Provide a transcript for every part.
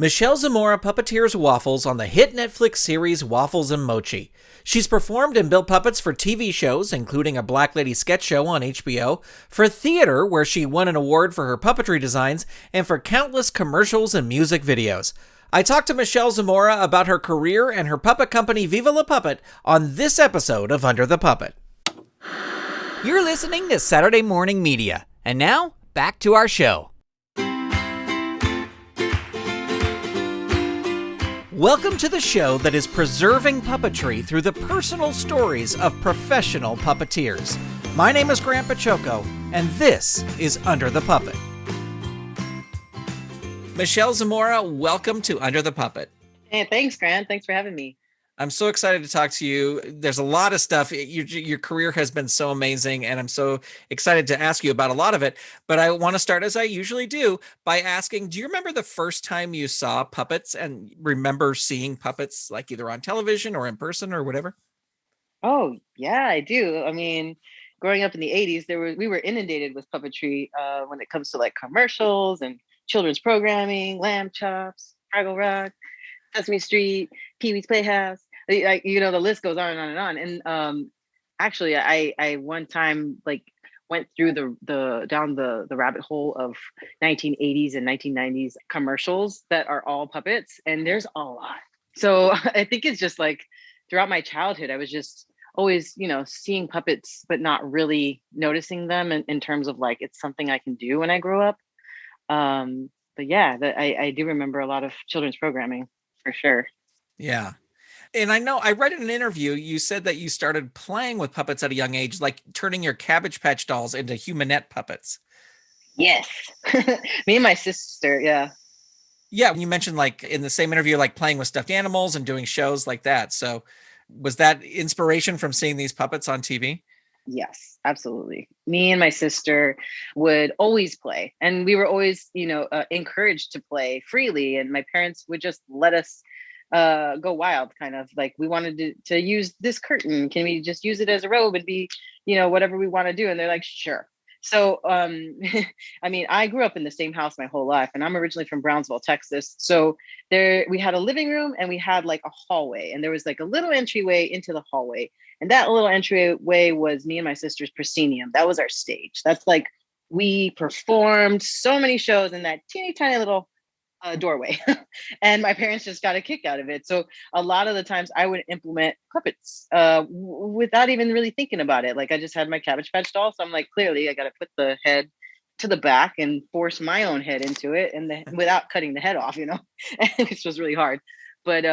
Michelle Zamora puppeteers Waffles on the hit Netflix series Waffles Mochi. She's performed and built puppets for TV shows, including a Black Lady sketch show on HBO, for theater, where she won an award for her puppetry designs, and for countless commercials and music videos. I talked to Michelle Zamora about her career and her puppet company Viva La Puppet on this episode of Under the Puppet. You're listening to Saturday Morning Media. And now, back to our show. Welcome to the show that is preserving puppetry through the personal stories of professional puppeteers. My name is Grant Pachoco, and this is Under the Puppet. Michelle Zamora, welcome to Under the Puppet. Hey, thanks, Grant. Thanks for having me. I'm so excited to talk to you. There's a lot of stuff. Your career has been so amazing, and I'm so excited to ask you about a lot of it. But I want to start, as I usually do, by asking, do you remember the first time you saw puppets and remember seeing puppets, like either on television or in person or whatever? Oh, yeah, I do. I mean, growing up in the 80s, we were inundated with puppetry when it comes to like commercials and children's programming, Lamb Chops, Fraggle Rock, Sesame Street, Pee-wee's Playhouse. Like, you know, the list goes on and on and on. And actually, I one time like went through down the rabbit hole of 1980s and 1990s commercials that are all puppets, and there's a lot. So I think it's just like throughout my childhood, I was just always, you know, seeing puppets, but not really noticing them in terms of like it's something I can do when I grow up. But yeah, I do remember a lot of children's programming for sure. Yeah. And I know I read in an interview, you said that you started playing with puppets at a young age, like turning your Cabbage Patch dolls into humanette puppets. Yes. Me and my sister. Yeah. Yeah. You mentioned like in the same interview, like playing with stuffed animals and doing shows like that. So was that inspiration from seeing these puppets on TV? Yes, absolutely. Me and my sister would always play, and we were always, you know, encouraged to play freely. And my parents would just let us go wild, kind of like we wanted to use this curtain. Can we just use it as a robe and be, you know, whatever we want to do? And they're like, sure. So, I mean, I grew up in the same house my whole life, and I'm originally from Brownsville, Texas. So we had a living room and we had like a hallway, and there was like a little entryway into the hallway. And that little entryway was me and my sister's proscenium. That was our stage. That's like, we performed so many shows in that teeny tiny little doorway. And my parents just got a kick out of it. So a lot of the times I would implement puppets without even really thinking about it. Like I just had my Cabbage Patch doll. So I'm like, clearly I got to put the head to the back and force my own head into it, and without cutting the head off, you know, which was really hard. But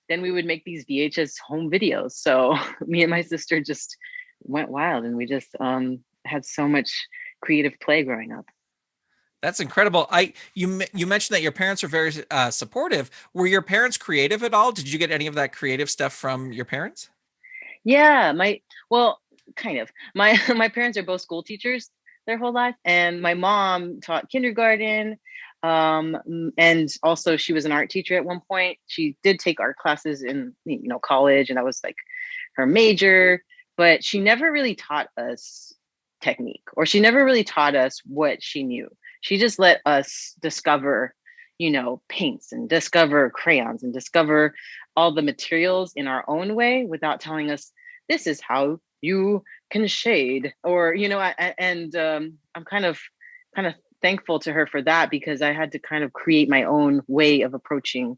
then we would make these VHS home videos. So me and my sister just went wild, and we just had so much creative play growing up. That's incredible. You mentioned that your parents are very supportive. Were your parents creative at all? Did you get any of that creative stuff from your parents? Yeah, kind of. My parents are both school teachers their whole life, and my mom taught kindergarten, and also she was an art teacher at one point. She did take art classes in, you know, college, and that was like her major, but she never really taught us technique, or she never really taught us what she knew. She just let us discover, you know, paints and discover crayons and discover all the materials in our own way without telling us this is how you can shade, or, you know, I'm kind of thankful to her for that, because I had to kind of create my own way of approaching,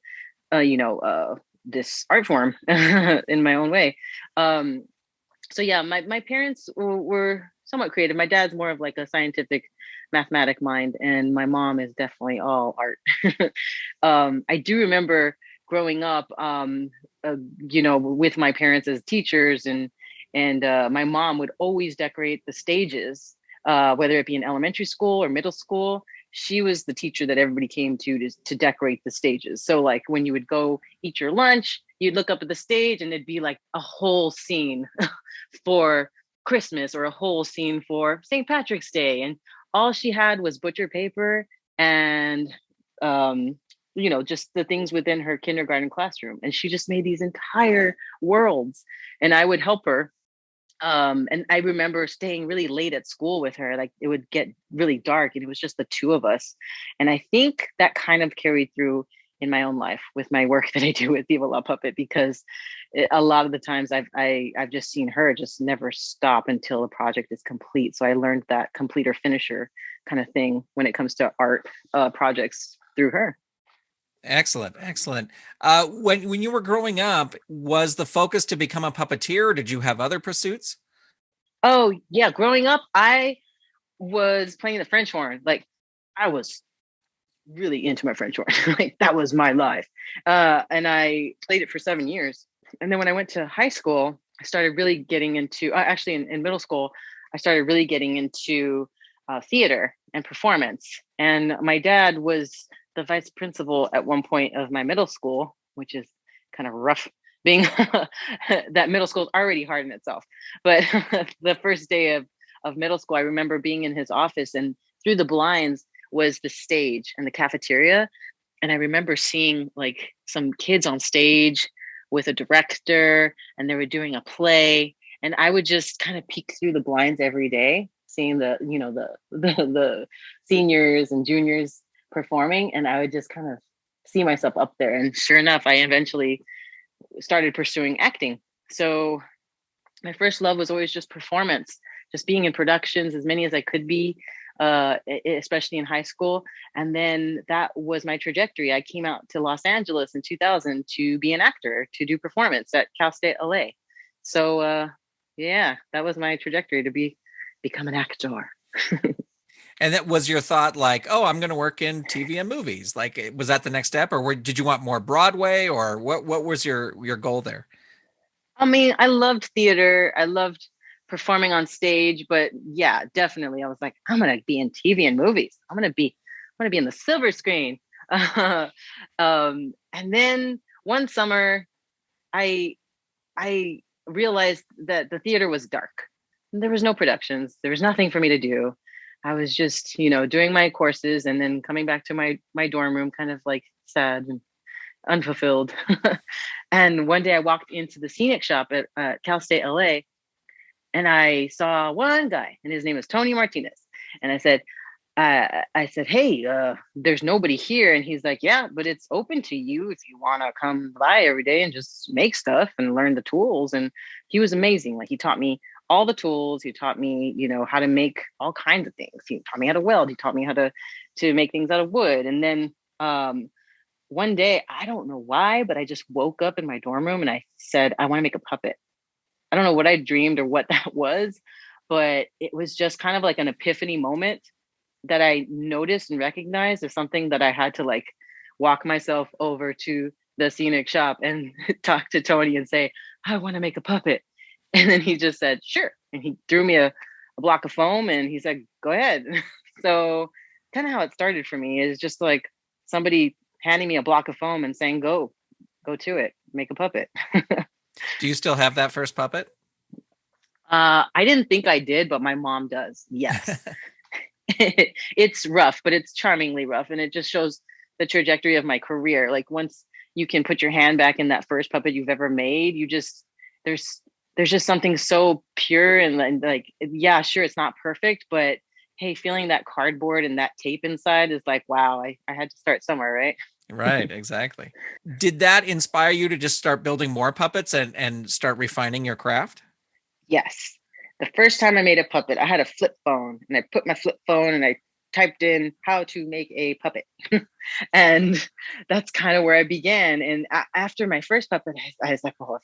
this art form in my own way. So yeah, my parents were somewhat creative. My dad's more of like a scientific, mathematic mind, and my mom is definitely all art. I do remember growing up, you know, with my parents as teachers, and my mom would always decorate the stages, whether it be in elementary school or middle school. She was the teacher that everybody came to decorate the stages. So like when you would go eat your lunch, you'd look up at the stage and it'd be like a whole scene for Christmas, or a whole scene for St. Patrick's Day. And all she had was butcher paper and, you know, just the things within her kindergarten classroom. And she just made these entire worlds, and I would help her. And I remember staying really late at school with her. Like it would get really dark and it was just the two of us. And I think that kind of carried through in my own life with my work that I do with Viva La Puppet, because a lot of the times I've just seen her just never stop until a project is complete. So I learned that completer finisher kind of thing when it comes to art projects through her. Excellent, excellent. When you were growing up, was the focus to become a puppeteer, or did you have other pursuits? Oh yeah, growing up, I was playing the French horn. Like I was really into my French horn. Like that was my life. And I played it for 7 years. And then when I went to high school, I started really getting into, actually in middle school, I started really getting into theater and performance. And my dad was the vice principal at one point of my middle school, which is kind of rough being that middle school is already hard in itself. But the first day of middle school, I remember being in his office, and through the blinds was the stage and the cafeteria. And I remember seeing like some kids on stage with a director, and they were doing a play. And I would just kind of peek through the blinds every day, seeing the seniors and juniors performing. And I would just kind of see myself up there. And sure enough, I eventually started pursuing acting. So my first love was always just performance, just being in productions, as many as I could be, especially in high school. And then that was my trajectory. I came out to Los Angeles in 2000 to be an actor, to do performance at Cal State LA. So yeah, that was my trajectory to become an actor. And that was your thought, like, oh, I'm going to work in TV and movies. Like, was that the next step, or did you want more Broadway, or what was your goal there? I mean, I loved theater. I loved performing on stage, but yeah, definitely. I was like, I'm gonna be in TV and movies. I'm gonna be in the silver screen. And then one summer, I I realized that the theater was dark. There was no productions. There was nothing for me to do. I was just, doing my courses and then coming back to my dorm room, kind of like sad and unfulfilled. And one day I walked into the scenic shop at Cal State LA, and I saw one guy, and his name is Tony Martinez. And I said, hey, there's nobody here. And he's like, yeah, but it's open to you if you want to come by every day and just make stuff and learn the tools. And he was amazing. Like he taught me all the tools. He taught me, how to make all kinds of things. He taught me how to weld. He taught me how to make things out of wood. And then one day, I don't know why, but I just woke up in my dorm room and I said, I want to make a puppet. I don't know what I dreamed or what that was, but it was just kind of like an epiphany moment that I noticed and recognized as something that I had to like walk myself over to the scenic shop and talk to Tony and say, I want to make a puppet. And then he just said, sure. And he threw me a block of foam and he said, go ahead. So kind of how it started for me is just like somebody handing me a block of foam and saying, go to it, make a puppet. Do you still have that first puppet? I didn't think I did, but my mom does. Yes. It's rough, but it's charmingly rough. And it just shows the trajectory of my career. Like once you can put your hand back in that first puppet you've ever made, there's just something so pure and like, yeah, sure, it's not perfect, but hey, feeling that cardboard and that tape inside is like, wow, I had to start somewhere, right? Right, exactly. Did that inspire you to just start building more puppets and start refining your craft? Yes. The first time I made a puppet, I had a flip phone and I put my flip phone and I typed in how to make a puppet. And that's kind of where I began. And after my first puppet, I was like, oh,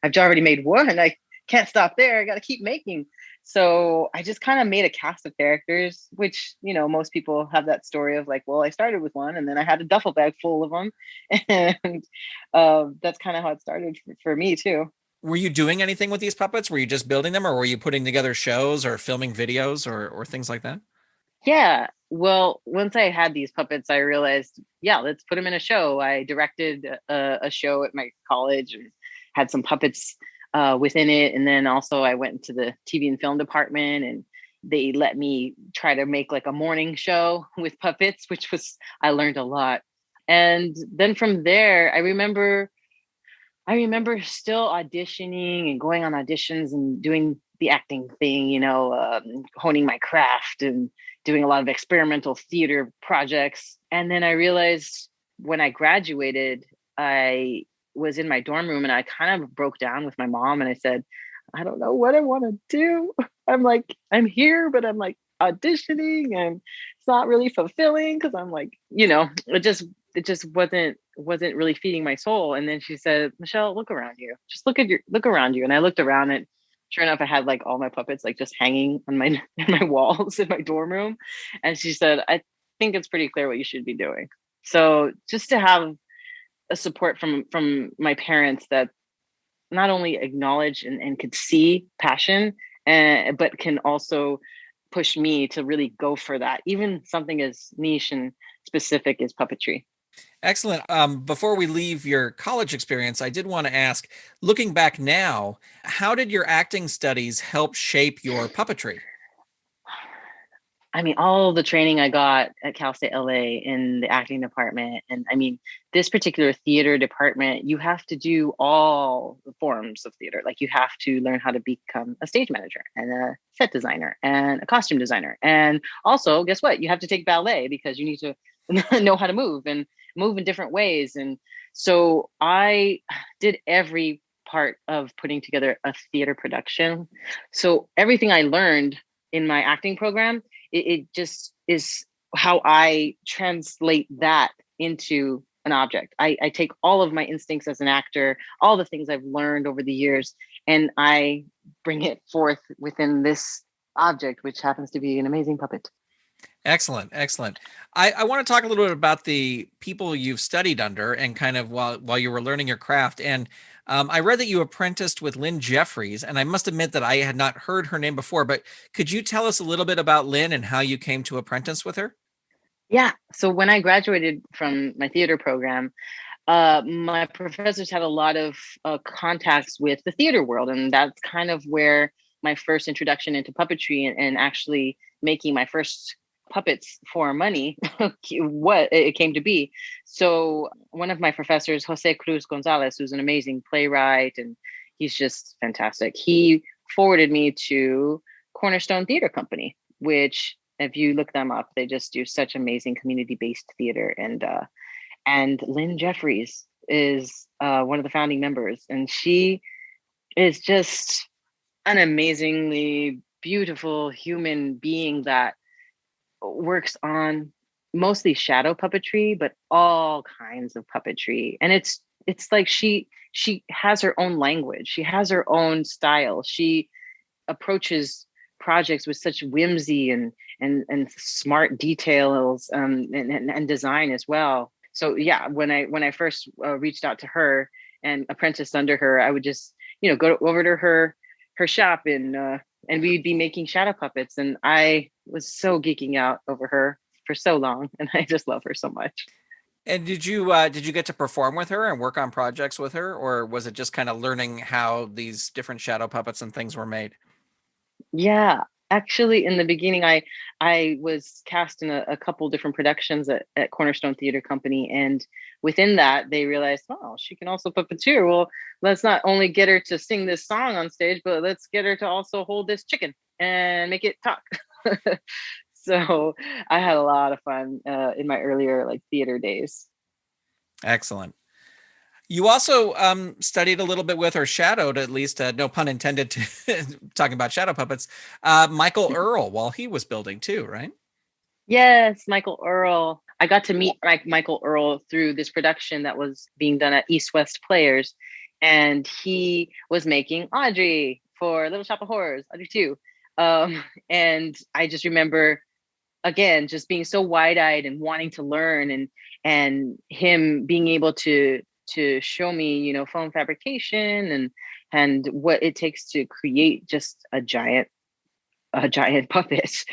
I've already made one. I can't stop there. I got to keep making. So I just kind of made a cast of characters, which, most people have that story of like, well, I started with one and then I had a duffel bag full of them. And that's kind of how it started for me too. Were you doing anything with these puppets? Were you just building them, or were you putting together shows or filming videos or things like that? Yeah. Well, once I had these puppets, I realized, yeah, let's put them in a show. I directed a show at my college and had some puppets within it. And then also I went into the TV and film department and they let me try to make like a morning show with puppets, I learned a lot. And then from there, I remember still auditioning and going on auditions and doing the acting thing, honing my craft and doing a lot of experimental theater projects. And then I realized when I graduated, I was in my dorm room and I kind of broke down with my mom and I said, I don't know what I want to do. I'm like, I'm here, but I'm like auditioning and it's not really fulfilling because I'm like, it just wasn't really feeding my soul. And then she said, Michelle, look around you. Just look around you. And I looked around and sure enough, I had like all my puppets like just hanging on my in my walls in my dorm room. And she said, I think it's pretty clear what you should be doing. So just to have a support from my parents that not only acknowledge and could see passion, but can also push me to really go for that, even something as niche and specific as puppetry. Excellent. Before we leave your college experience, I did want to ask, looking back now, how did your acting studies help shape your puppetry? I mean, all the training I got at Cal State LA in the acting department. And I mean, this particular theater department, you have to do all the forms of theater. Like you have to learn how to become a stage manager and a set designer and a costume designer. And also, guess what? You have to take ballet because you need to know how to move and move in different ways. And so I did every part of putting together a theater production. So everything I learned in my acting program, it just is how I translate that into an object. I take all of my instincts as an actor, all the things I've learned over the years, and I bring it forth within this object, which happens to be an amazing puppet. Excellent, excellent. I want to talk a little bit about the people you've studied under and kind of while you were learning your craft. And I read that you apprenticed with Lynn Jeffries, and I must admit that I had not heard her name before. But could you tell us a little bit about Lynn and how you came to apprentice with her? Yeah. So when I graduated from my theater program, my professors had a lot of contacts with the theater world, and that's kind of where my first introduction into puppetry and actually making my first puppets for money what it came to be. So one of my professors, José Cruz González, who's an amazing playwright and he's just fantastic, he forwarded me to Cornerstone Theater Company, which if you look them up, they just do such amazing community-based theater. And Lynn Jeffries is one of the founding members, and she is just an amazingly beautiful human being that works on mostly shadow puppetry, but all kinds of puppetry. And it's like she has her own language, she has her own style. She approaches projects with such whimsy and smart details and design as well. So yeah, when I first reached out to her and apprenticed under her, I would just go over to her shop and we'd be making shadow puppets, and I was so geeking out over her for so long, and I just love her so much. And did you get to perform with her and work on projects with her, or was it just kind of learning how these different shadow puppets and things were made? Yeah, actually, in the beginning, I was cast in a couple different productions at Cornerstone Theater Company, and within that, they realized, oh, she can also puppeteer. Well, let's not only get her to sing this song on stage, but let's get her to also hold this chicken and make it talk. So I had a lot of fun in my earlier like theater days. Excellent. You also studied a little bit with, or shadowed at least, no pun intended, to talking about shadow puppets, Michael Earl while he was building too, right? Yes, Michael Earl. I got to meet Michael Earl through this production that was being done at East West Players, and he was making Audrey for Little Shop of Horrors, Audrey 2. And I just remember again just being so wide-eyed and wanting to learn, and him being able to show me foam fabrication and what it takes to create just a giant puppet.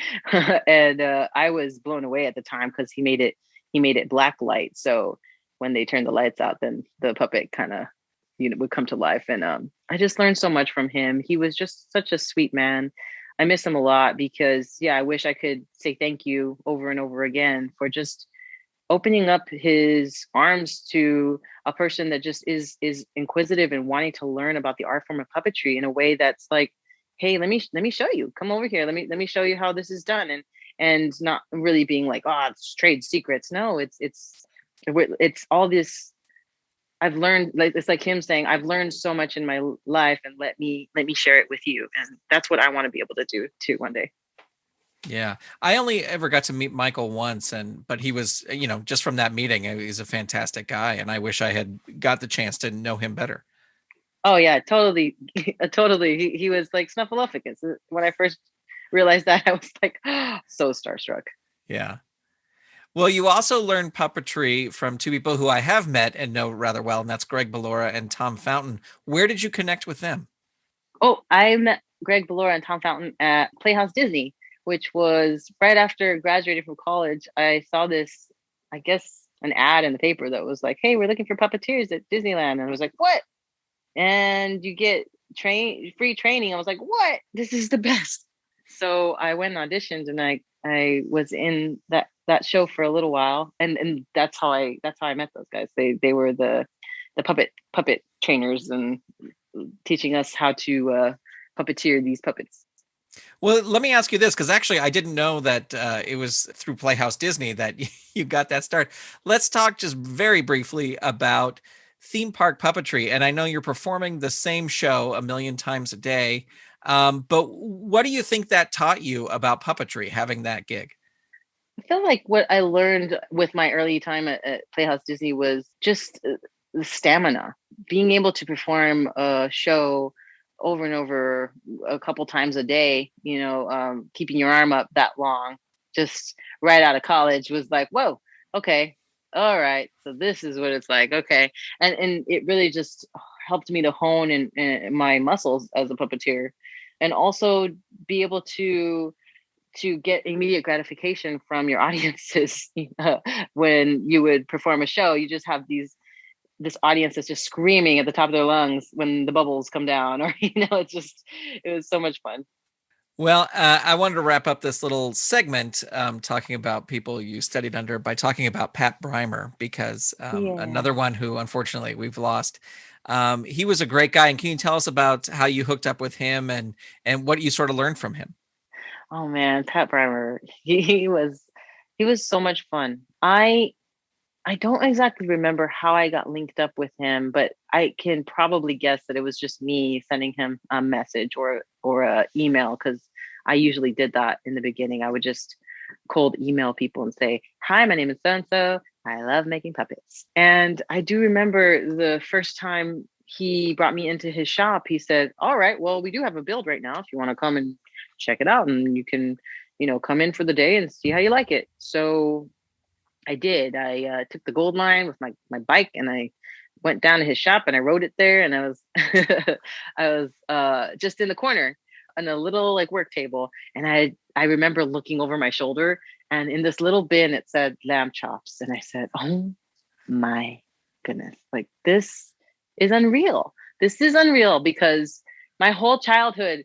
And I was blown away at the time because he made it black light, so when they turned the lights out, then the puppet kind of would come to life. And I just learned so much from him. He was just such a sweet man. I miss him a lot because yeah, I wish I could say thank you over and over again for just opening up his arms to a person that just is inquisitive and wanting to learn about the art form of puppetry in a way that's like, hey, let me show you, come over here, let me show you how this is done. And not really being like, oh, it's trade secrets. No, it's It's all this. I've learned, like, it's like him saying, I've learned so much in my life, and let me share it with you. And that's what I want to be able to do too one day. Yeah. I only ever got to meet Michael once, but he was, just from that meeting, he's a fantastic guy. And I wish I had got the chance to know him better. Oh yeah, totally, totally. He was like Snuffleupagus. When I first realized that, I was like, so starstruck. Yeah. Well, you also learned puppetry from two people who I have met and know rather well, and that's Greg Ballora and Thom Fountain. Where did you connect with them? Oh, I met Greg Ballora and Thom Fountain at Playhouse Disney, which was right after graduating from college. I saw this, I guess, an ad in the paper that was like, "Hey, we're looking for puppeteers at Disneyland," and I was like, "What?" And you get free training. I was like, "What? This is the best!" So I went and auditioned, and I was in that show for a little while, and that's how I met those guys. They were the puppet trainers and teaching us how to puppeteer these puppets. Well, let me ask you this, because actually I didn't know that it was through Playhouse Disney that you got that start. Let's talk just very briefly about theme park puppetry. And I know you're performing the same show a million times a day, but what do you think that taught you about puppetry, having that gig? I feel like what I learned with my early time at Playhouse Disney was just the stamina, being able to perform a show over and over a couple times a day, keeping your arm up that long, just right out of college was like, whoa, okay, all right. So this is what it's like. Okay. And it really just helped me to hone in my muscles as a puppeteer, and also be able to get immediate gratification from your audiences. When you would perform a show, you just have this audience that's just screaming at the top of their lungs when the bubbles come down, or it was so much fun. Well, I wanted to wrap up this little segment talking about people you studied under by talking about Pat Brymer, because Yeah. another one who unfortunately we've lost. He was a great guy, and can you tell us about how you hooked up with him and what you sort of learned from him? Oh man, Pat Brymer, he was so much fun. I don't exactly remember how I got linked up with him, but I can probably guess that it was just me sending him a message or a email, because I usually did that in the beginning. I would just cold email people and say, "Hi, my name is so and so. I love making puppets." And I do remember the first time he brought me into his shop, he said, "All right, well, we do have a build right now if you want to come and check it out, and you can, come in for the day and see how you like it." So I did. I took the gold line with my bike, and I went down to his shop and I rode it there. And I was I was just in the corner on a little like work table, and I remember looking over my shoulder, and in this little bin it said lamb chops, and I said, "Oh my goodness! Like this is unreal. This is unreal," because my whole childhood,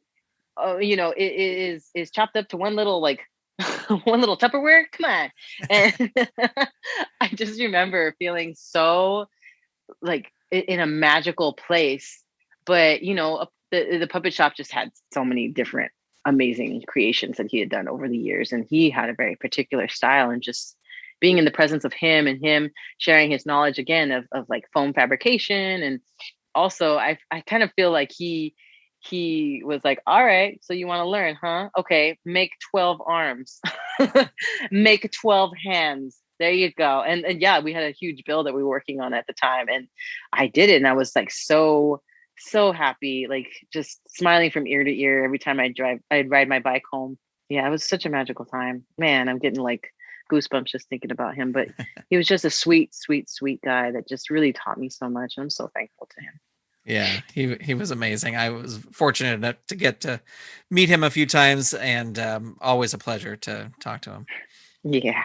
is chopped up to one little like one little Tupperware. Come on. And I just remember feeling so like in a magical place. But the puppet shop just had so many different amazing creations that he had done over the years, and he had a very particular style. And just being in the presence of him, and him sharing his knowledge again of like foam fabrication. And also I kind of feel like he was like, "All right, so you want to learn, huh? Okay, make 12 arms, make 12 hands. There you go." And yeah, we had a huge build that we were working on at the time, and I did it, and I was like so happy, like just smiling from ear to ear every time I'd ride my bike home. Yeah, it was such a magical time. Man, I'm getting like goosebumps just thinking about him. But he was just a sweet, sweet, sweet guy that just really taught me so much. I'm so thankful to him. Yeah, he was amazing. I was fortunate enough to get to meet him a few times, and always a pleasure to talk to him. Yeah.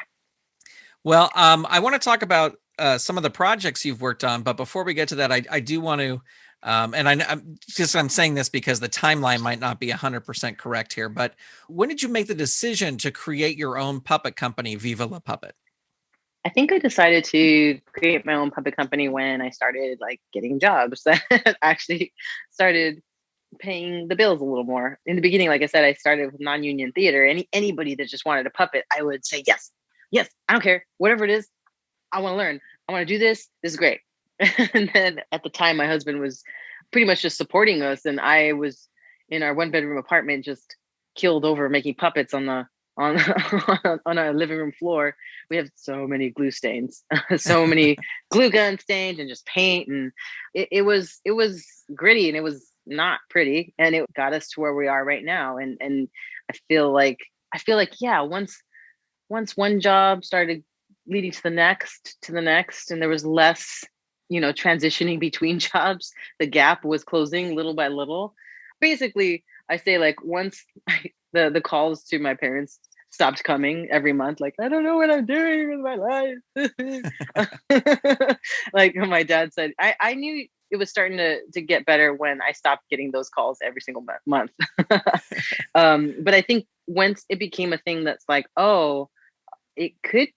Well, I want to talk about some of the projects you've worked on, but before we get to that, I do want to, and I'm saying this because the timeline might not be 100% correct here, but when did you make the decision to create your own puppet company, Viva La Puppet? I think I decided to create my own puppet company when I started like getting jobs that actually started paying the bills a little more. In the beginning, like I said, I started with non-union theater. Anybody that just wanted a puppet, I would say yes, yes, I don't care, whatever it is, I want to learn. I want to do this. This is great. And then at the time, my husband was pretty much just supporting us, and I was in our 1 bedroom apartment, just killed over making puppets on the on on our living room floor. We have so many glue stains, so many glue gun stains, and just paint, and it was gritty, and it was not pretty, and it got us to where we are right now. And I feel like yeah, once one job started leading to the next, and there was less, transitioning between jobs, the gap was closing little by little. Basically, I say, like, once the calls to my parents stopped coming every month, like, I don't know what I'm doing with my life. Like my dad said, I knew it was starting to get better when I stopped getting those calls every single month. But I think once it became a thing that's like, oh, it could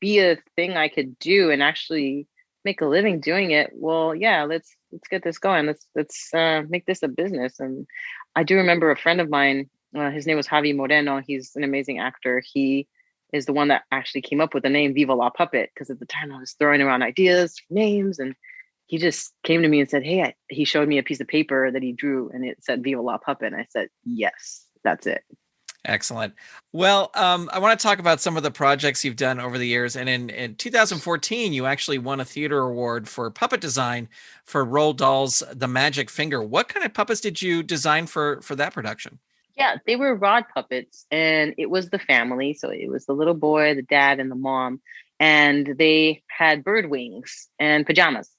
be a thing I could do and actually make a living doing it. Well, yeah, let's get this going. Let's make this a business. And I do remember a friend of mine. His name was Javi Moreno. He's an amazing actor. He is the one that actually came up with the name Viva La Puppet, because at the time I was throwing around ideas for names, and he just came to me and said, "Hey," he showed me a piece of paper that he drew, and it said Viva La Puppet. And I said, "Yes, that's it." Excellent. Well, I want to talk about some of the projects you've done over the years. And in 2014, you actually won a theater award for puppet design for Roald Dahl's The Magic Finger. What kind of puppets did you design for that production? Yeah, they were rod puppets, and it was the family. So it was the little boy, the dad, and the mom, and they had bird wings and pajamas.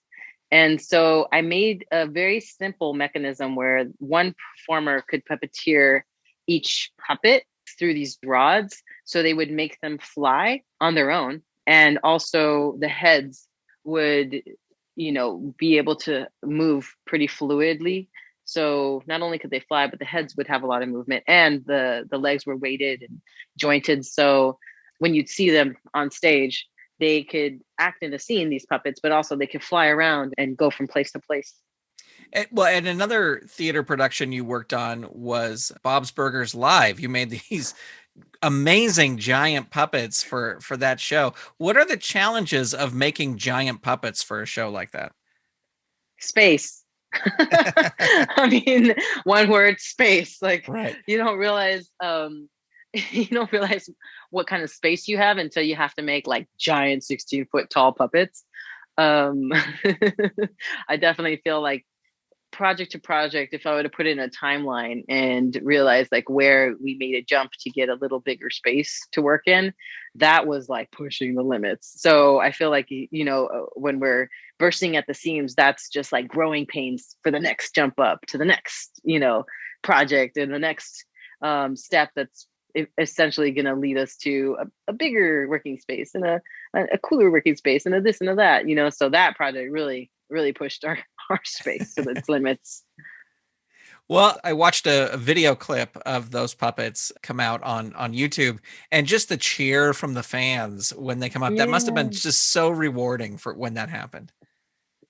And so I made a very simple mechanism where one performer could puppeteer each puppet through these rods, so they would make them fly on their own. And also the heads would, be able to move pretty fluidly. So not only could they fly, but the heads would have a lot of movement, and the legs were weighted and jointed. So when you'd see them on stage, they could act in a scene, these puppets, but also they could fly around and go from place to place. Well, and another theater production you worked on was Bob's Burgers Live. You made these amazing giant puppets for that show. What are the challenges of making giant puppets for a show like that? Space. I mean, one word, space. Like, Right. you don't realize you don't realize what kind of space you have until you have to make like giant 16-foot tall puppets. um I definitely feel like project to project, if I were to put in a timeline and realize like where we made a jump to get a little bigger space to work in, that was like pushing the limits. So I feel like, when we're bursting at the seams, that's just like growing pains for the next jump up to the next, project, and the next step that's essentially going to lead us to a bigger working space and a cooler working space and a this and a that, so that project really pushed our space to its limits. Well, I watched a video clip of those puppets come out on YouTube, and just the cheer from the fans when they come up, that must have been Yeah. just so rewarding for when that happened.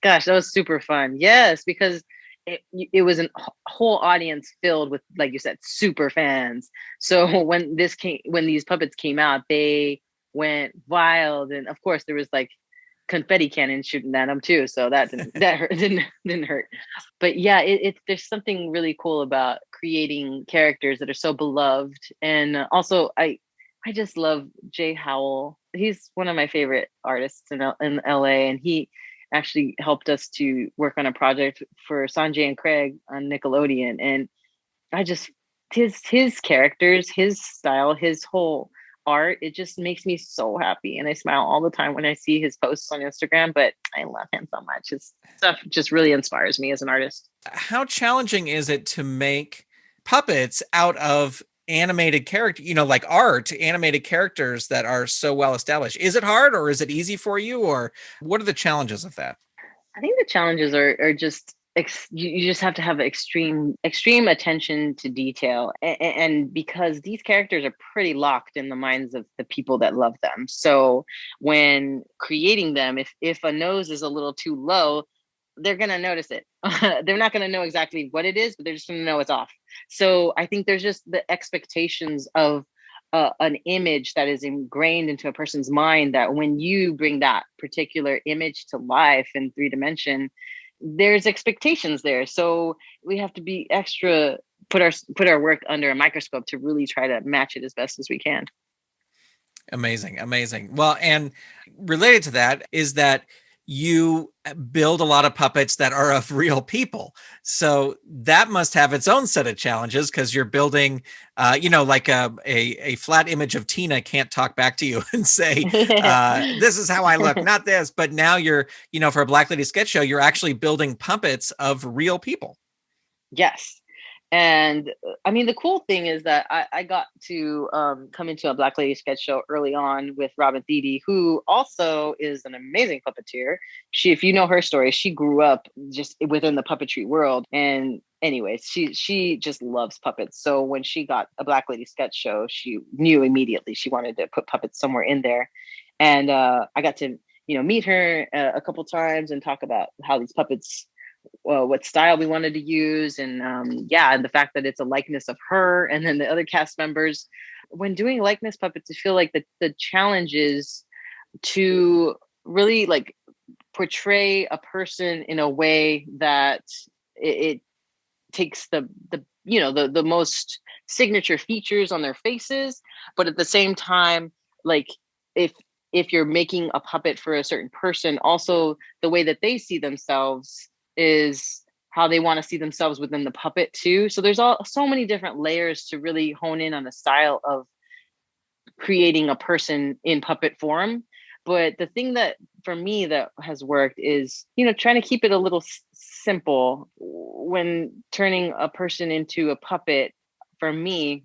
Gosh, that was super fun. Yes, because it was a whole audience filled with, like you said, super fans. So when these puppets came out, they went wild, and of course there was like confetti cannon shooting at them too. So that didn't hurt. But yeah, there's something really cool about creating characters that are so beloved, and also I just love Jay Howell. He's one of my favorite artists in LA, and he actually helped us to work on a project for Sanjay and Craig on Nickelodeon. And I just his characters, his style, his whole art, it just makes me so happy. And I smile all the time when I see his posts on Instagram. But I love him so much. His stuff just really inspires me as an artist. How challenging is it to make puppets out of animated character, like art, animated characters that are so well established? Is it hard, or is it easy for you, or what are the challenges of that? I think the challenges are just you just have to have extreme attention to detail, and because these characters are pretty locked in the minds of the people that love them. So when creating them, if a nose is a little too low, they're going to notice it. They're not going to know exactly what it is, but they're just going to know it's off. So I think there's just the expectations of an image that is ingrained into a person's mind, that when you bring that particular image to life in 3 dimension, there's expectations there. So we have to be extra, put our work under a microscope to really try to match it as best as we can. Amazing, amazing. Well, and related to that is that you build a lot of puppets that are of real people. So that must have its own set of challenges, because you're building, like a flat image of Tina can't talk back to you and say, this is how I look, not this. But now you're, for a Black Lady sketch show, you're actually building puppets of real people. Yes. And I mean, the cool thing is that I got to come into a Black Lady sketch show early on with Robin Thede, who also is an amazing puppeteer. If you know her story, she grew up just within the puppetry world. And anyways, she just loves puppets. So when she got a Black Lady sketch show, she knew immediately she wanted to put puppets somewhere in there. And I got to, meet her a couple times and talk about how these puppets, what style we wanted to use, and and the fact that it's a likeness of her and then the other cast members. When doing likeness puppets, I feel like the challenge is to really like portray a person in a way that it takes the most signature features on their faces, but at the same time, like if you're making a puppet for a certain person, also the way that they see themselves is how they want to see themselves within the puppet too. So there's so many different layers to really hone in on the style of creating a person in puppet form. But the thing that for me that has worked is, trying to keep it a little simple when turning a person into a puppet. For me,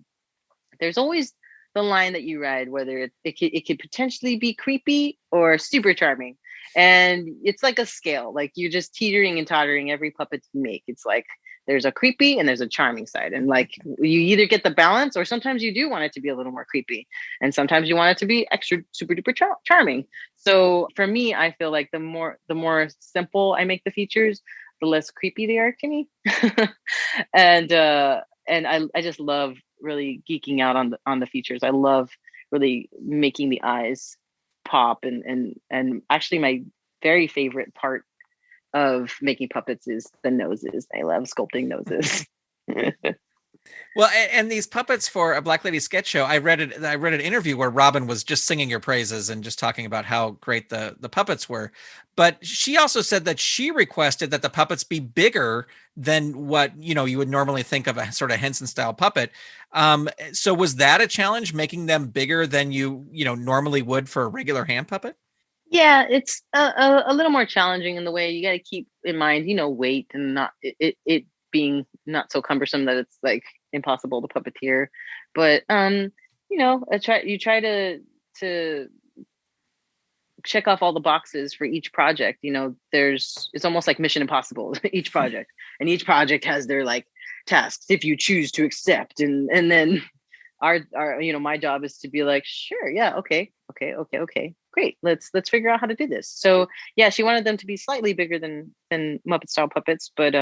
there's always the line that you ride, whether it could potentially be creepy or super charming. And it's like a scale, like you're just teetering and tottering every puppet you make. It's like there's a creepy and there's a charming side. And like you either get the balance, or sometimes you do want it to be a little more creepy. And sometimes you want it to be extra super duper charming. So for me, I feel like the more simple I make the features, the less creepy they are to me. and I just love really geeking out on the features. I love really making the eyes pop, and actually my very favorite part of making puppets is the noses. I love sculpting noses. Well, and these puppets for a Black Lady sketch show, I read an interview where Robin was just singing your praises and just talking about how great the puppets were. But she also said that she requested that the puppets be bigger than what, you would normally think of a sort of Henson style puppet. So was that a challenge, making them bigger than you normally would for a regular hand puppet? Yeah, it's a little more challenging in the way you got to keep in mind, weight, and not it being not so cumbersome that it's like impossible to puppeteer. But you try to check off all the boxes for each project. It's almost like Mission Impossible each project, and each project has their like tasks if you choose to accept, and then our my job is to be like, sure, yeah, okay, great, let's figure out how to do this. So yeah, she wanted them to be slightly bigger than Muppet style puppets, but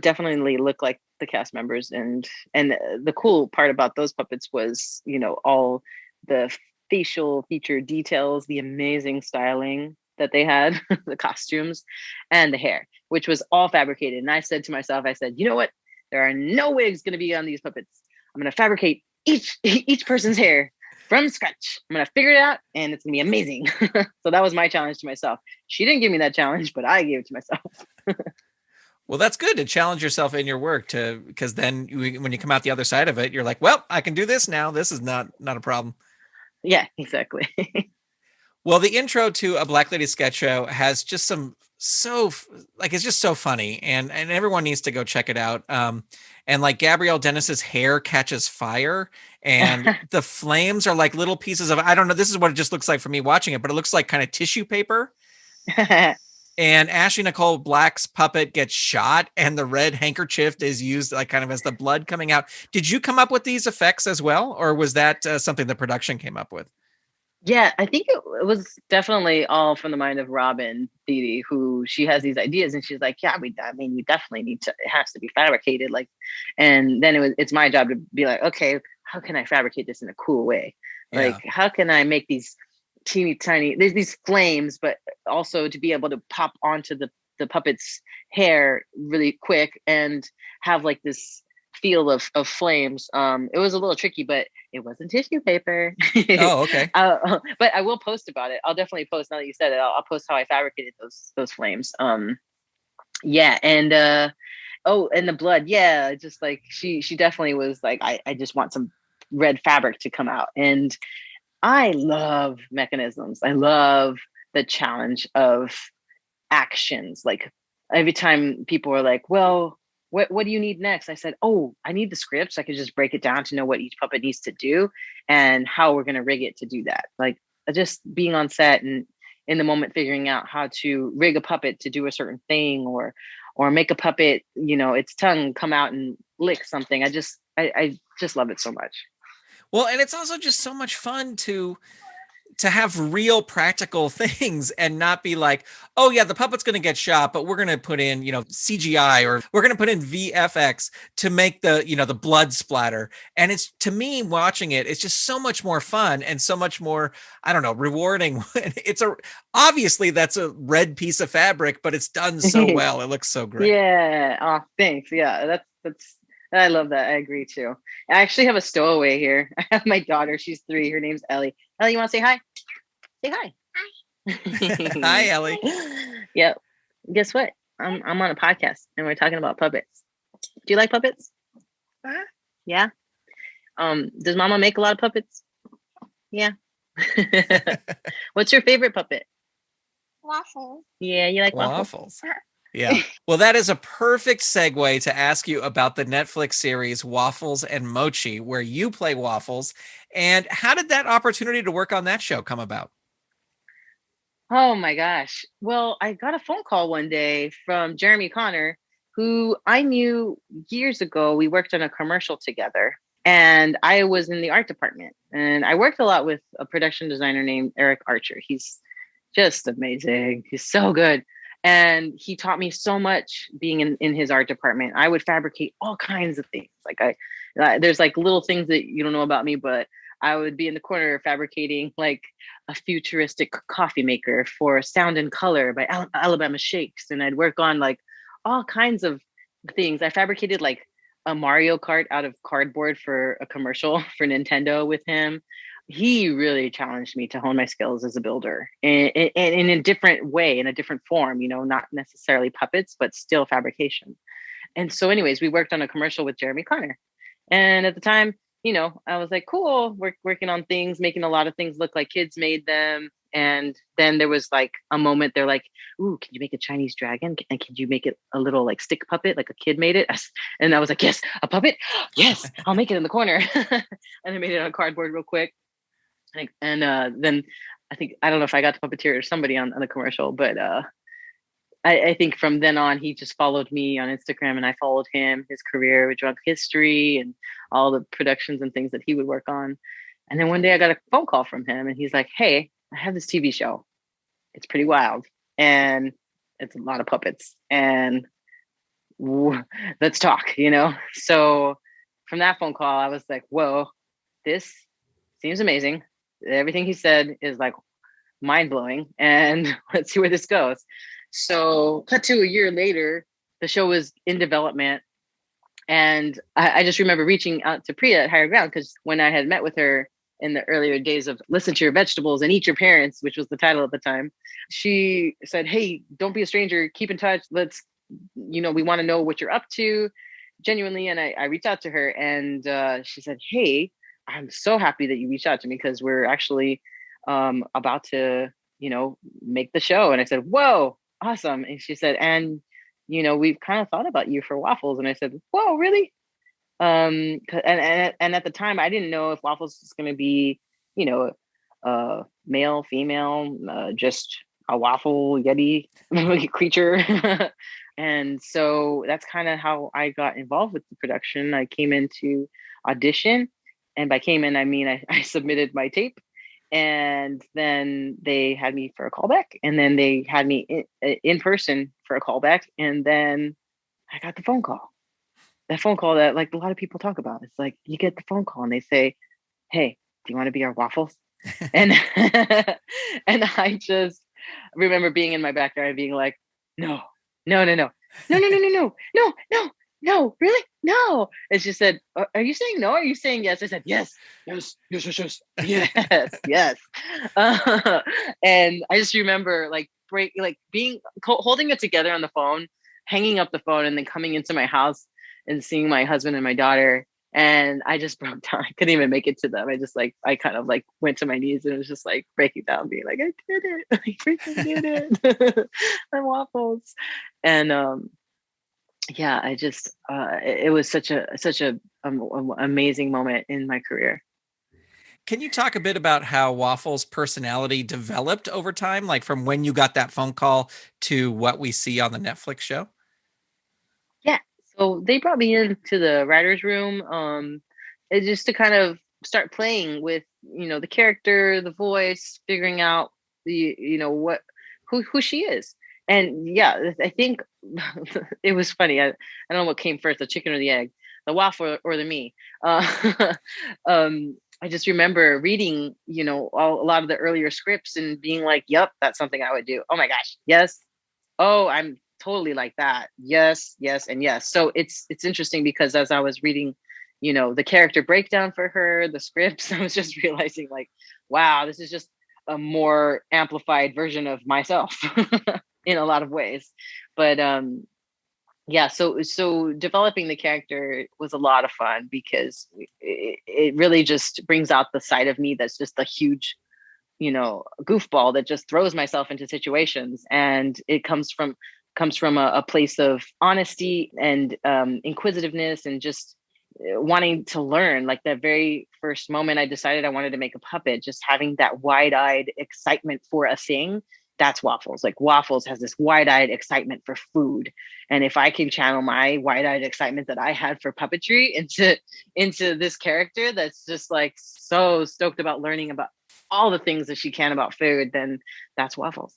definitely look like the cast members. And the cool part about those puppets was, all the facial feature details, the amazing styling that they had, the costumes and the hair, which was all fabricated. And I said to myself, you know what? There are no wigs going to be on these puppets. I'm going to fabricate each person's hair from scratch. I'm going to figure it out, and it's going to be amazing. So that was my challenge to myself. She didn't give me that challenge, but I gave it to myself. Well, that's good to challenge yourself in your work, because then when you come out the other side of it, you're like, well, I can do this now. This is not a problem. Yeah, exactly. Well, the intro to a Black Lady sketch show has just it's just so funny, and everyone needs to go check it out. And like Gabrielle Dennis's hair catches fire, and the flames are like little pieces of, I don't know, this is what it just looks like for me watching it, but it looks like kind of tissue paper. And Ashley Nicole Black's puppet gets shot, and the red handkerchief is used like kind of as the blood coming out. Did you come up with these effects as well, or was that something the production came up with? Yeah, I think it was definitely all from the mind of Robin Thede, who she has these ideas, and she's like, yeah, we definitely need to, it has to be fabricated. Like, and then it's my job to be like, okay, how can I fabricate this in a cool way? Yeah. Like, how can I make these teeny tiny, there's these flames, but also to be able to pop onto the puppet's hair really quick and have like this feel of flames. It was a little tricky, but it wasn't tissue paper. Oh, okay. But I will post about it. I'll definitely post, now that you said it, I'll post how I fabricated those flames. Yeah. And oh, and the blood. Yeah. Just like she definitely was like, I just want some red fabric to come out. And I love mechanisms. I love the challenge of actions. Like every time people were like, well, what do you need next? I said, oh, I need the script so I could just break it down to know what each puppet needs to do and how we're going to rig it to do that. Like just being on set and in the moment figuring out how to rig a puppet to do a certain thing, or make a puppet, its tongue come out and lick something. I just love it so much. Well, and it's also just so much fun to have real practical things and not be like, oh yeah, the puppet's going to get shot, but we're going to put in, CGI, or we're going to put in VFX to make the, the blood splatter. And it's, to me, watching it, it's just so much more fun and so much more, I don't know, rewarding. Obviously that's a red piece of fabric, but it's done so well. It looks so great. Yeah. Oh, thanks. Yeah. That's I love that. I agree too. I actually have a stowaway here. I have my daughter. She's 3. Her name's Ellie. Ellie, you want to say hi? Say hi. Hi. Hi, Ellie. Yep. Guess what? I'm on a podcast and we're talking about puppets. Do you like puppets? Yeah. Does Mama make a lot of puppets? Yeah. What's your favorite puppet? Waffles. Yeah, you like Waffles. Yeah. Well, that is a perfect segue to ask you about the Netflix series Waffles and Mochi, where you play Waffles. And how did that opportunity to work on that show come about? Oh my gosh. Well, I got a phone call one day from Jeremy Connor, who I knew years ago. We worked on a commercial together and I was in the art department, and I worked a lot with a production designer named Eric Archer. He's just amazing. He's so good. And he taught me so much being in his art department. I would fabricate all kinds of things. Like there's like little things that you don't know about me, but I would be in the corner fabricating like a futuristic coffee maker for Sound and Color by Alabama Shakes. And I'd work on like all kinds of things. I fabricated like a Mario Kart out of cardboard for a commercial for Nintendo with him. He really challenged me to hone my skills as a builder and in a different way, in a different form, not necessarily puppets, but still fabrication. And so anyways, we worked on a commercial with Jeremy Connor. And at the time, I was like, cool, we're working on things, making a lot of things look like kids made them. And then there was like a moment they're like, ooh, can you make a Chinese dragon? And can you make it a little like stick puppet, like a kid made it? And I was like, yes, a puppet? Yes, I'll make it in the corner. And I made it on cardboard real quick. And then I think, I don't know if I got to puppeteer or somebody on the commercial, but I think from then on, he just followed me on Instagram and I followed him, his career with Drunk History and all the productions and things that he would work on. And then one day I got a phone call from him and he's like, hey, I have this TV show. It's pretty wild and it's a lot of puppets and let's talk, So from that phone call, I was like, whoa, this seems amazing. Everything he said is like mind blowing, and let's see where this goes. So cut to a year later, the show was in development. And I just remember reaching out to Priya at Higher Ground, because when I had met with her in the earlier days of Listen to Your Vegetables and Eat Your Parents, which was the title at the time, she said, hey, don't be a stranger. Keep in touch. Let's, we want to know what you're up to genuinely. And I reached out to her and she said, hey, I'm so happy that you reached out to me because we're actually about to, make the show. And I said, whoa, awesome. And she said, and, we've kind of thought about you for Waffles. And I said, whoa, really? And at the time, I didn't know if Waffles was going to be, male, female, just a waffle yeti creature. And so that's kind of how I got involved with the production. I came into audition. And by came in, I mean, I submitted my tape and then they had me for a callback and then they had me in person for a callback. And then I got the phone call. that phone call that like a lot of people talk about. It's like you get the phone call and they say, "Hey, do you want to be our waffles?" And and I just remember being in my backyard and being like, "No, no, no, no, no, no, no, no, no, no, no, no, really, no." And she said, "Are you saying no? Are you saying yes?" I said, "Yes, yes, yes, yes, yes, yes, yes." And I just remember like being holding it together on the phone, hanging up the phone, and then coming into my house and seeing my husband and my daughter. And I just broke down. I couldn't even make it to them. I kind of like went to my knees and was just like breaking down, being like, "I did it. I freaking did it. I'm waffles." And yeah, I just it was such a amazing moment in my career. Can you talk a bit about how Waffles' personality developed over time, like from when you got that phone call to what we see on the Netflix show? Yeah. So they brought me into the writer's room, it's just to kind of start playing with, the character, the voice, figuring out what who she is. And yeah, I think it was funny. I don't know what came first, the chicken or the egg, the waffle or the me. I just remember reading, a lot of the earlier scripts and being like, "Yep, that's something I would do. Oh my gosh, yes. Oh, I'm totally like that. Yes, yes, and yes." So it's interesting because as I was reading, the character breakdown for her, the scripts, I was just realizing like, wow, this is just a more amplified version of myself in a lot of ways. But yeah, so developing the character was a lot of fun because it really just brings out the side of me that's just a huge goofball that just throws myself into situations, and it comes from a place of honesty and inquisitiveness and just wanting to learn. Like that very first moment I decided I wanted to make a puppet, just having that wide-eyed excitement for a thing. That's Waffles. Like Waffles has this wide-eyed excitement for food, and if I can channel my wide-eyed excitement that I had for puppetry into this character that's just like so stoked about learning about all the things that she can about food, then that's Waffles.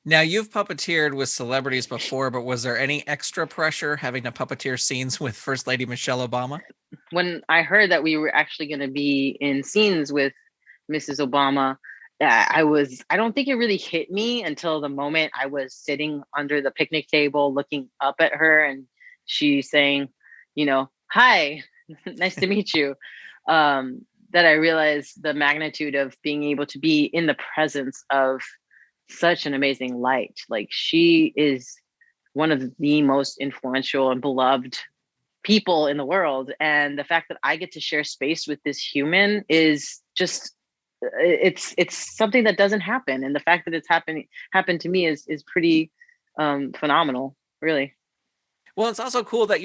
Now, you've puppeteered with celebrities before, but was there any extra pressure having to puppeteer scenes with First Lady Michelle Obama? When I heard that we were actually going to be in scenes with Mrs. Obama, I don't think it really hit me until the moment I was sitting under the picnic table looking up at her and she saying, "Hi, nice to meet you." That I realized the magnitude of being able to be in the presence of such an amazing light. Like she is one of the most influential and beloved people in the world, and the fact that I get to share space with this human is just it's something that doesn't happen, and the fact that it's happened to me is pretty phenomenal, really. Well, it's also cool that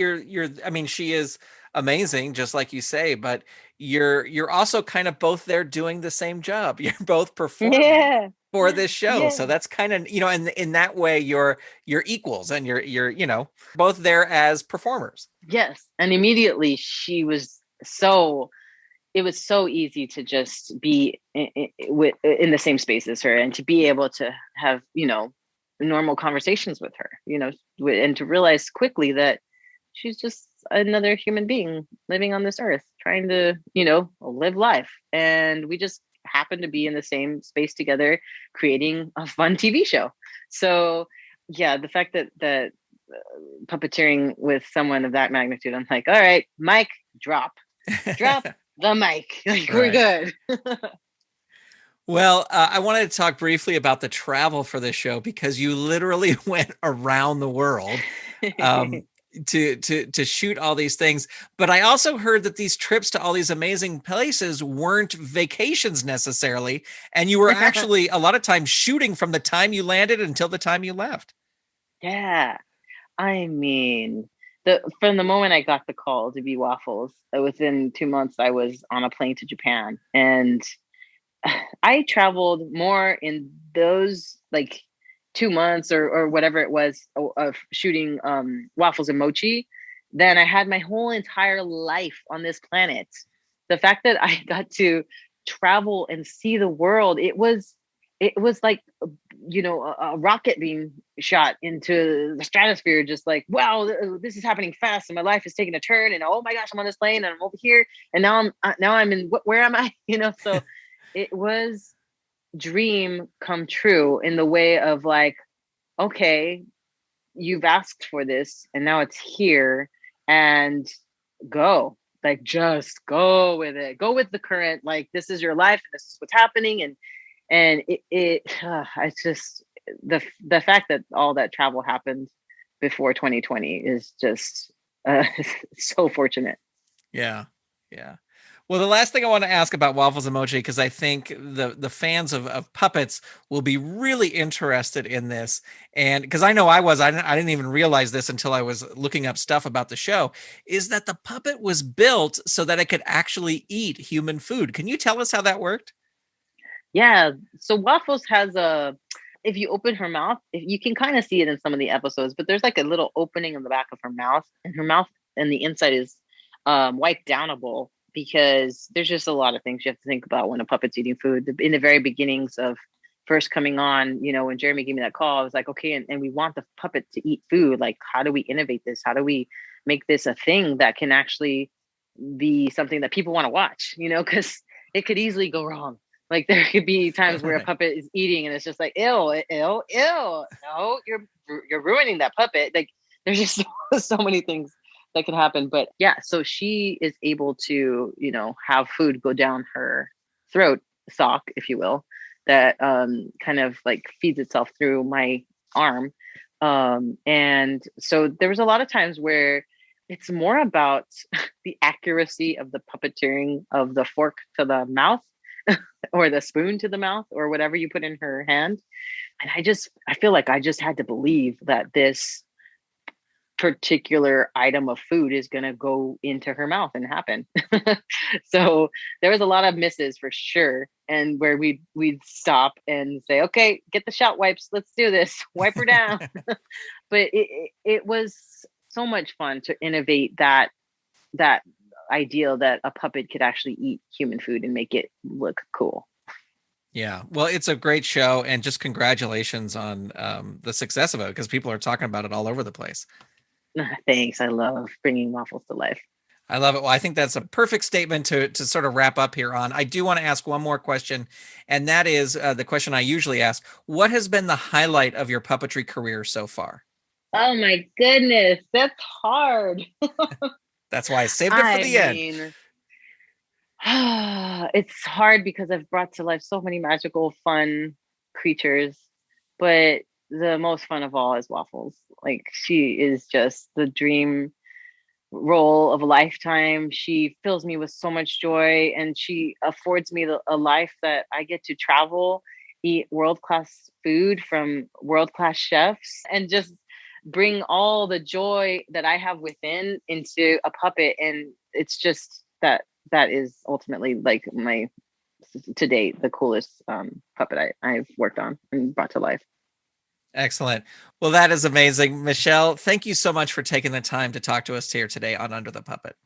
I mean, she is amazing, just like you say, but you're also kind of both there doing the same job. You're both performing Yeah, for this show. yeah. So that's kind of, and in that way you're equals and you're, both there as performers. Yes, and immediately she was so it was so easy to just be in the same space as her and to be able to have normal conversations with her, and to realize quickly that she's just another human being living on this earth trying to live life, and we just happen to be in the same space together creating a fun TV show. So yeah, the fact that puppeteering with someone of that magnitude, I'm like, all right, mic drop the mic. Like we're Right. good. Well, I wanted to talk briefly about the travel for this show because you literally went around the world um, to shoot all these things. But I also heard that these trips to all these amazing places weren't vacations necessarily, and you were actually a lot of times shooting from the time you landed until the time you left. Yeah. I mean, from the moment I got the call to be Waffles, within 2 months I was on a plane to Japan, and I traveled more in those like 2 months or whatever it was of shooting Waffles and Mochi than I had my whole entire life on this planet. The fact that I got to travel and see the world, it was like a rocket being shot into the stratosphere, just like, wow, this is happening fast and my life is taking a turn, and oh my gosh, I'm on this plane and I'm over here and now I'm in, where am I? So it was dream come true in the way of like, okay, you've asked for this and now it's here, and go, like, just go with it, go with the current, like, this is your life and this is what's happening. And it's just the fact that all that travel happened before 2020 is just so fortunate. Yeah. Well, the last thing I want to ask about Waffles Mochi, because I think the fans of puppets will be really interested in this. And because I know I didn't even realize this until I was looking up stuff about the show, is that the puppet was built so that it could actually eat human food. Can you tell us how that worked? Yeah. So Waffles has if you open her mouth, you can kind of see it in some of the episodes, but there's like a little opening in the back of her mouth, and her mouth and the inside is wiped downable, because there's just a lot of things you have to think about when a puppet's eating food. In the very beginnings of first coming on, when Jeremy gave me that call, I was like, okay, and we want the puppet to eat food. Like, how do we innovate this? How do we make this a thing that can actually be something that people want to watch, because it could easily go wrong. Like, there could be times where a puppet is eating and it's just like, ew. No, you're ruining that puppet. Like, there's just so many things that can happen. But yeah, so she is able to, have food go down her throat sock, if you will, that kind of like feeds itself through my arm. And so there was a lot of times where it's more about the accuracy of the puppeteering of the fork to the mouth or the spoon to the mouth or whatever you put in her hand. And I feel like I just had to believe that this particular item of food is going to go into her mouth and happen. So there was a lot of misses for sure. And where we'd stop and say, okay, get the shot wipes. Let's do this. Wipe her down. But it was so much fun to innovate that ideal that a puppet could actually eat human food and make it look cool. Yeah, well, it's a great show, and just congratulations on the success of it, because people are talking about it all over the place. Thanks. I love bringing Waffles to life. I love it. Well, I think that's a perfect statement to sort of wrap up here on. I do want to ask one more question, and that is the question I usually ask. What has been the highlight of your puppetry career so far? Oh my goodness, that's hard. That's why I saved it for the end. It's hard because I've brought to life so many magical, fun creatures, but the most fun of all is Waffles. Like, she is just the dream role of a lifetime. She fills me with so much joy, and she affords me a life that I get to travel, eat world-class food from world-class chefs, and just bring all the joy that I have within into a puppet. And it's just that is ultimately like my, to date, the coolest puppet I've worked on and brought to life. Excellent. Well, that is amazing. Michelle, thank you so much for taking the time to talk to us here today on Under the Puppet.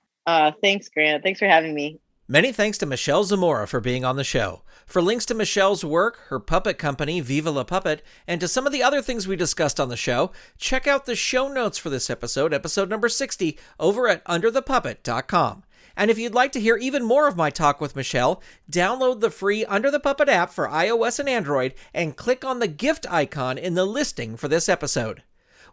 Thanks, Grant. Thanks for having me. Many thanks to Michelle Zamora for being on the show. For links to Michelle's work, her puppet company, Viva La Puppet, and to some of the other things we discussed on the show, check out the show notes for this episode number 60, over at underthepuppet.com. And if you'd like to hear even more of my talk with Michelle, download the free Under the Puppet app for iOS and Android and click on the gift icon in the listing for this episode.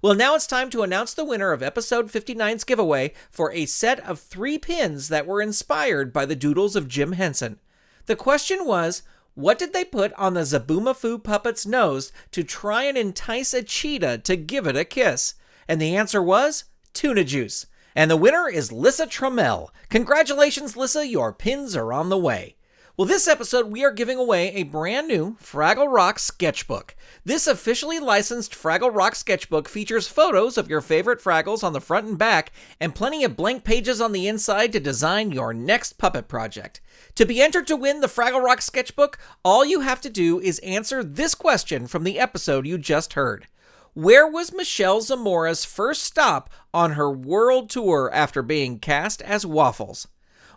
Well, now it's time to announce the winner of episode 59's giveaway for a set of 3 pins that were inspired by the doodles of Jim Henson. The question was, what did they put on the Zaboomafoo puppet's nose to try and entice a cheetah to give it a kiss? And the answer was tuna juice. And the winner is Lissa Trammell. Congratulations, Lissa, your pins are on the way. Well, this episode, we are giving away a brand new Fraggle Rock sketchbook. This officially licensed Fraggle Rock sketchbook features photos of your favorite Fraggles on the front and back, and plenty of blank pages on the inside to design your next puppet project. To be entered to win the Fraggle Rock sketchbook, all you have to do is answer this question from the episode you just heard. Where was Michelle Zamora's first stop on her world tour after being cast as Waffles?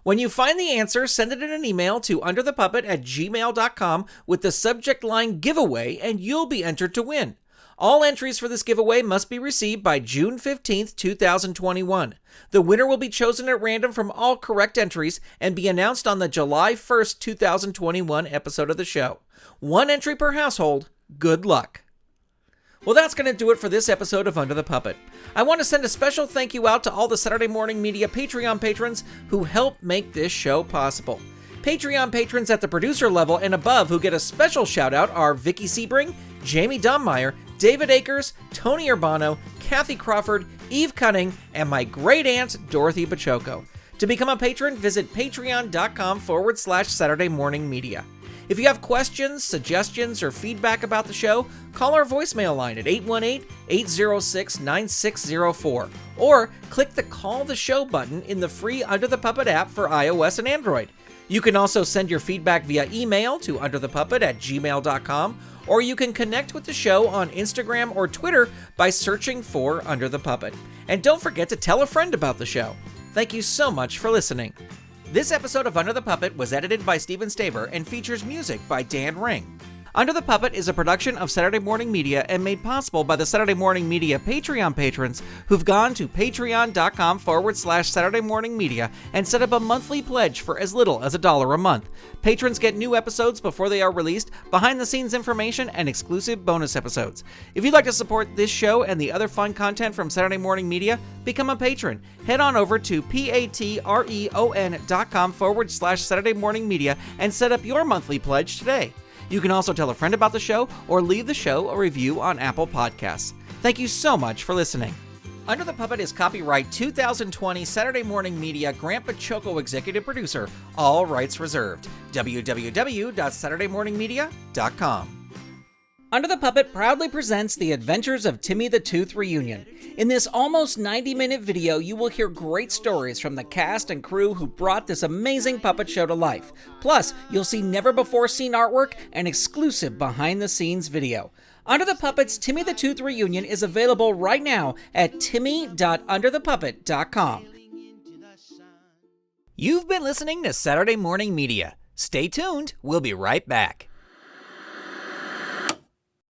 When you find the answer, send it in an email to underthepuppet@gmail.com with the subject line giveaway, and you'll be entered to win. All entries for this giveaway must be received by June 15th, 2021. The winner will be chosen at random from all correct entries and be announced on the July 1st, 2021 episode of the show. One entry per household. Good luck. Well, that's going to do it for this episode of Under the Puppet. I want to send a special thank you out to all the Saturday Morning Media Patreon patrons who help make this show possible. Patreon patrons at the producer level and above who get a special shout out are Vicky Sebring, Jamie Dommeyer, David Akers, Tony Urbano, Kathy Crawford, Eve Cunning, and my great aunt, Dorothy Bachoco. To become a patron, visit patreon.com/Saturday Morning Media. If you have questions, suggestions, or feedback about the show, call our voicemail line at 818-806-9604, or click the Call the Show button in the free Under the Puppet app for iOS and Android. You can also send your feedback via email to underthepuppet@gmail.com, or you can connect with the show on Instagram or Twitter by searching for Under the Puppet. And don't forget to tell a friend about the show. Thank you so much for listening. This episode of Under the Puppet was edited by Steven Staver and features music by Dan Ring. Under the Puppet is a production of Saturday Morning Media and made possible by the Saturday Morning Media Patreon patrons who've gone to patreon.com/Saturday Morning Media and set up a monthly pledge for as little as $1 a month. Patrons get new episodes before they are released, behind-the-scenes information, and exclusive bonus episodes. If you'd like to support this show and the other fun content from Saturday Morning Media, become a patron. Head on over to patreon.com/Saturday Morning Media and set up your monthly pledge today. You can also tell a friend about the show or leave the show a review on Apple Podcasts. Thank you so much for listening. Under the Puppet is copyright 2020 Saturday Morning Media Grant Bachoco Executive Producer. All rights reserved. www.saturdaymorningmedia.com. Under the Puppet proudly presents The Adventures of Timmy the Tooth Reunion. In this almost 90-minute video, you will hear great stories from the cast and crew who brought this amazing puppet show to life. Plus, you'll see never-before-seen artwork and exclusive behind-the-scenes video. Under the Puppet's Timmy the Tooth Reunion is available right now at timmy.underthepuppet.com. You've been listening to Saturday Morning Media. Stay tuned, we'll be right back.